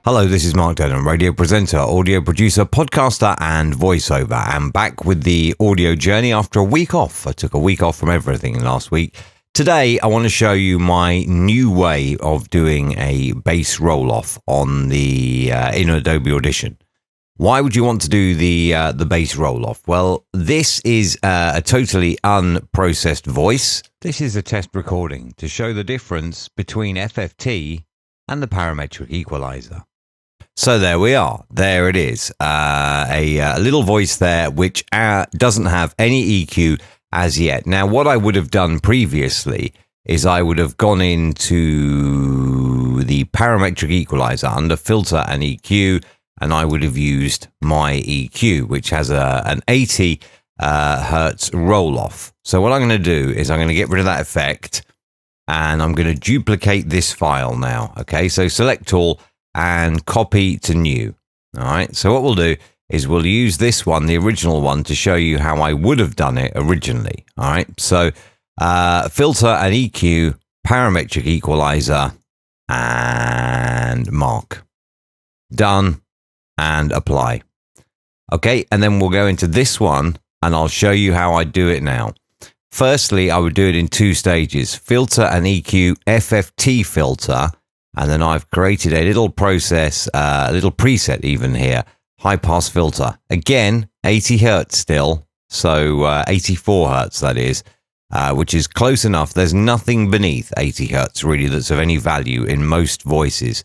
Hello, this is Mark Denham, radio presenter, audio producer, podcaster, and voiceover. I'm back with the audio journey after a week off. I took a week off from everything last week. Today, I want to show you my new way of doing a bass roll-off on the in Adobe Audition. Why would you want to do the bass roll-off? Well, this is a totally unprocessed voice. This is a test recording to show the difference between FFT and the parametric equalizer. So there we are. There it is. A little voice there which doesn't have any EQ as yet. Now, what I would have done previously is I would have gone into the parametric equalizer under filter and EQ, and I would have used my EQ, which has an 80 hertz roll off. So what I'm going to do is I'm going to get rid of that effect, and I'm going to duplicate this file now. Okay, so select all and copy to new. All right, so what we'll do is we'll use this one, the original one, to show you how I would have done it originally. All right, so filter and EQ, parametric equalizer, and mark. Done, and apply. Okay, and then we'll go into this one, and I'll show you how I do it now. Firstly, I would do it in two stages, filter and EQ, FFT filter, and then I've created a little process, a little preset even here, high pass filter. Again, 80 hertz still, so 84 hertz that is, which is close enough. There's nothing beneath 80 hertz really that's of any value in most voices.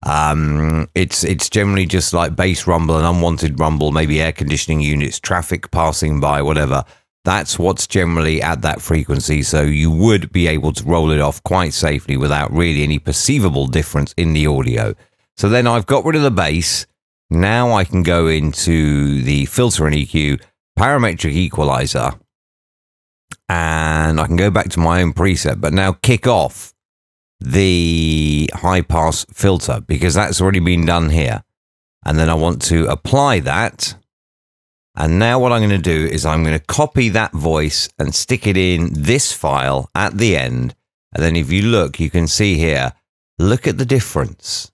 It's generally just like bass rumble and unwanted rumble, maybe air conditioning units, traffic passing by, whatever. That's what's generally at that frequency, so you would be able to roll it off quite safely without really any perceivable difference in the audio. So then I've got rid of the bass. Now I can go into the filter and EQ, parametric equalizer, and I can go back to my own preset, but now kick off the high pass filter because that's already been done here. And then I want to apply that. And now what I'm going to do is I'm going to copy that voice and stick it in this file at the end. And then if you look, you can see here, look at the difference.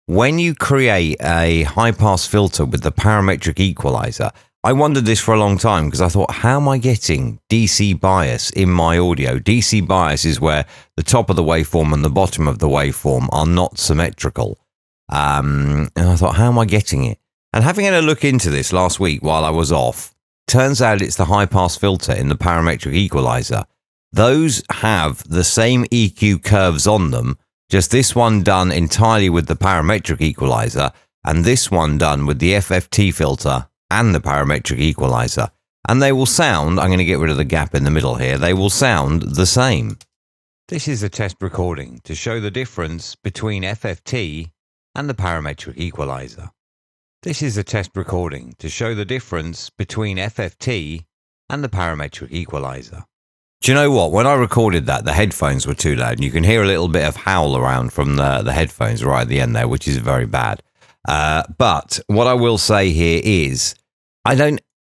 When you create a high pass filter with the parametric equalizer, I wondered this for a long time because I thought, how am I getting DC bias in my audio? DC bias is where the top of the waveform and the bottom of the waveform are not symmetrical. And I thought, how am I getting it? And having had a look into this last week while I was off, turns out it's the high pass filter in the parametric equalizer. Those have the same EQ curves on them, just this one done entirely with the parametric equalizer, and this one done with the FFT filter and the parametric equalizer. And they will sound, I'm going to get rid of the gap in the middle here, they will sound the same. This is a test recording to show the difference between FFT and the parametric equalizer. This is a test recording to show the difference between FFT and the parametric equalizer. Do you know what? When I recorded that, the headphones were too loud, and you can hear a little bit of howl around from the headphones right at the end there, which is very bad. But what I will say here is,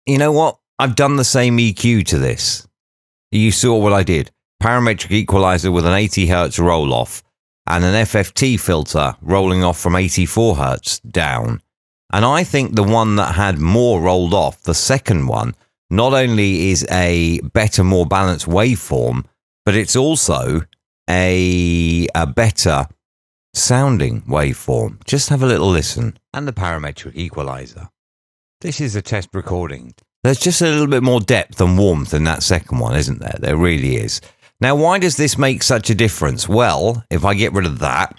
you know what? I've done the same EQ to this. You saw what I did. Parametric equalizer with an 80 hertz roll off and an FFT filter rolling off from 84 hertz down. And I think the one that had more rolled off, the second one, not only is a better, more balanced waveform, but it's also a better sounding waveform. Just have a little listen. And the parametric equalizer. This is a test recording. There's just a little bit more depth and warmth in that second one, isn't there? There really is. Now, why does this make such a difference? Well, if I get rid of that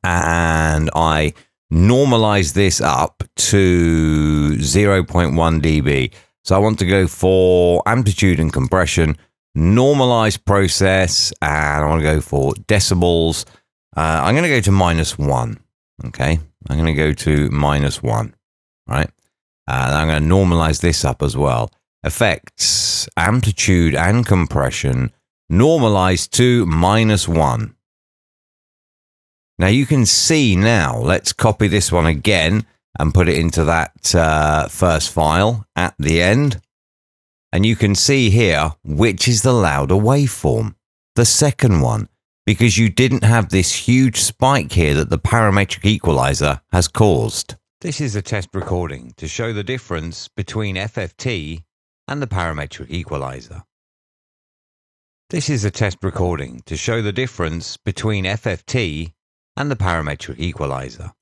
and I normalize this up to 0.1 dB. So I want to go for amplitude and compression, normalize process, and I want to go for decibels. I'm going to go to -1. Okay, I'm going to go to -1. Right, and I'm going to normalize this up as well. Effects, amplitude and compression, normalize to -1. Now you can see now, let's copy this one again and put it into that first file at the end. And you can see here, which is the louder waveform, the second one. because you didn't have this huge spike here that the parametric equalizer has caused. This is a test recording to show the difference between FFT and the parametric equalizer. This is a test recording to show the difference between FFT and the parametric equalizer.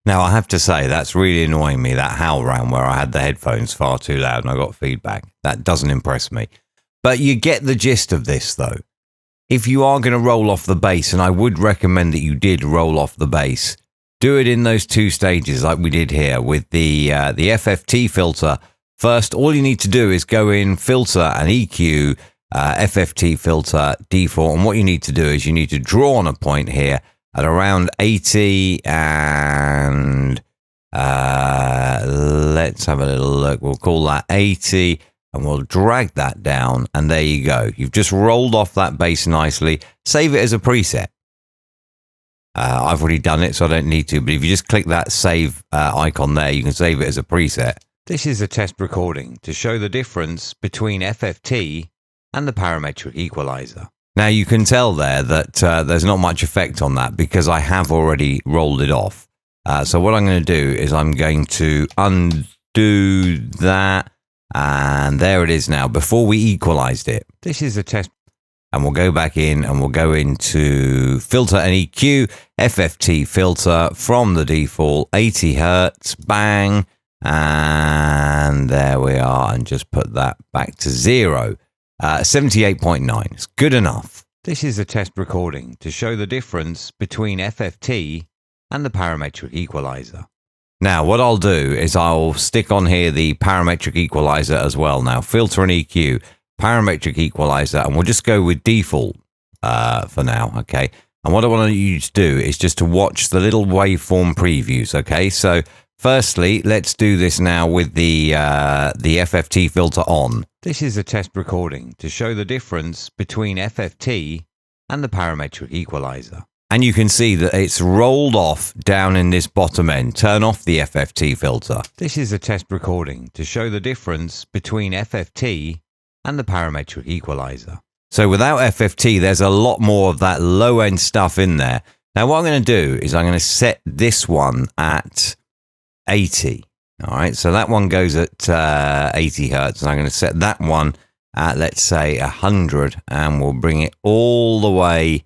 Now, I have to say, that's really annoying me, that howl round where I had the headphones far too loud and I got feedback. That doesn't impress me. But you get the gist of this, though. If you are going to roll off the bass, and I would recommend that you did roll off the bass, do it in those two stages like we did here with the FFT filter. First, all you need to do is go in, filter and EQ, FFT filter, default, and what you need to do is you need to draw on a point here at around 80 and let's have a little look. We'll call that 80 and we'll drag that down, and there you go. You've just rolled off that bass nicely. Save it as a preset. I've already done it, so I don't need to, but if you just click that save icon there, you can save it as a preset. This is a test recording to show the difference between FFT and the parametric equalizer. Now you can tell there that there's not much effect on that because I have already rolled it off. So what I'm going to do is I'm going to undo that, and there it is now before we equalized it. This is a test, and we'll go back in and we'll go into filter and EQ, FFT filter from the default 80 Hertz, bang, and there we are, and just put that back to 0. 78.9 is good enough. This is a test recording to show the difference between FFT and the parametric equalizer. Now, what I'll do is I'll stick on here the parametric equalizer as well. Now, filter and EQ, parametric equalizer, and we'll just go with default for now, okay? And what I want you to do is just to watch the little waveform previews, okay? So, firstly, let's do this now with the FFT filter on. This is a test recording to show the difference between FFT and the parametric equalizer. And you can see that it's rolled off down in this bottom end. Turn off the FFT filter. This is a test recording to show the difference between FFT and the parametric equalizer. So without FFT, there's a lot more of that low end stuff in there. Now what I'm going to do is I'm going to set this one at 80. All right, so that one goes at 80 Hertz, and I'm going to set that one at, let's say, 100, and we'll bring it all the way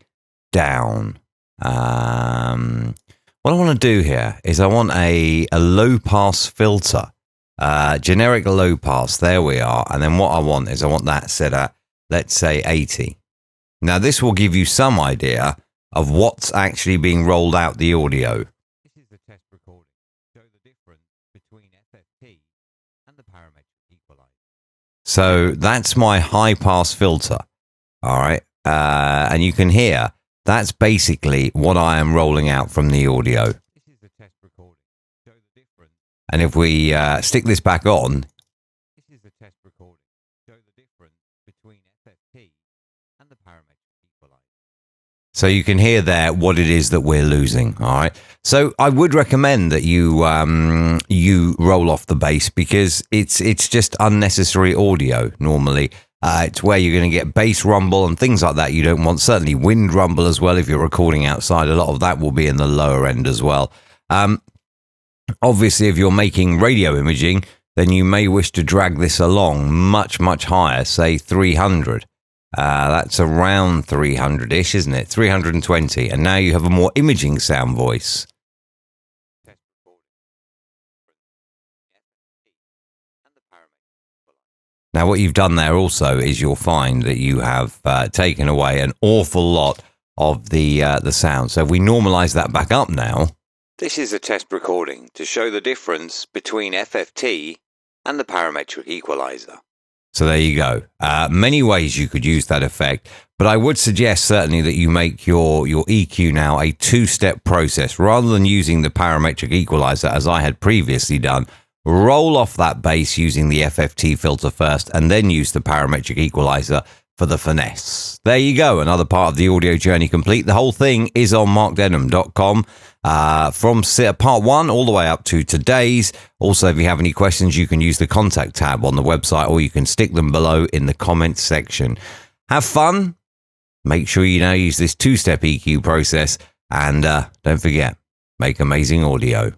down. What I want to do here is I want a low pass filter, generic low pass. There we are. And then what I want is I want that set at, let's say, 80. Now, this will give you some idea of what's actually being rolled out the audio. This is the test recording to show the difference between FFT and the parametric equalizer. So that's my high pass filter. All right. And you can hear that's basically what I am rolling out from the audio. This is the test recording to show the difference. And if we stick this back on, this is the test recording to show the difference between FFT and the parametric equalizer. So you can hear there what it is that we're losing. All right. So I would recommend that you roll off the bass because it's just unnecessary audio normally. It's where you're going to get bass rumble and things like that you don't want. Certainly wind rumble as well if you're recording outside. A lot of that will be in the lower end as well. Obviously, if you're making radio imaging, then you may wish to drag this along much, much higher, say 300. That's around 300-ish, isn't it? 320. And now you have a more imaging sound voice. Now, what you've done there also is you'll find that you have taken away an awful lot of the sound. So if we normalize that back up now. This is a test recording to show the difference between FFT and the parametric equalizer. So there you go. Many ways you could use that effect, but I would suggest certainly that you make your EQ now a two-step process rather than using the parametric equalizer as I had previously done. Roll off that bass using the FFT filter first and then use the parametric equalizer for the finesse. There you go. Another part of the audio journey complete. The whole thing is on markdenham.com from part 1 all the way up to today's. Also, if you have any questions, you can use the contact tab on the website or you can stick them below in the comments section. Have fun. Make sure you now use this two-step EQ process, and don't forget, make amazing audio.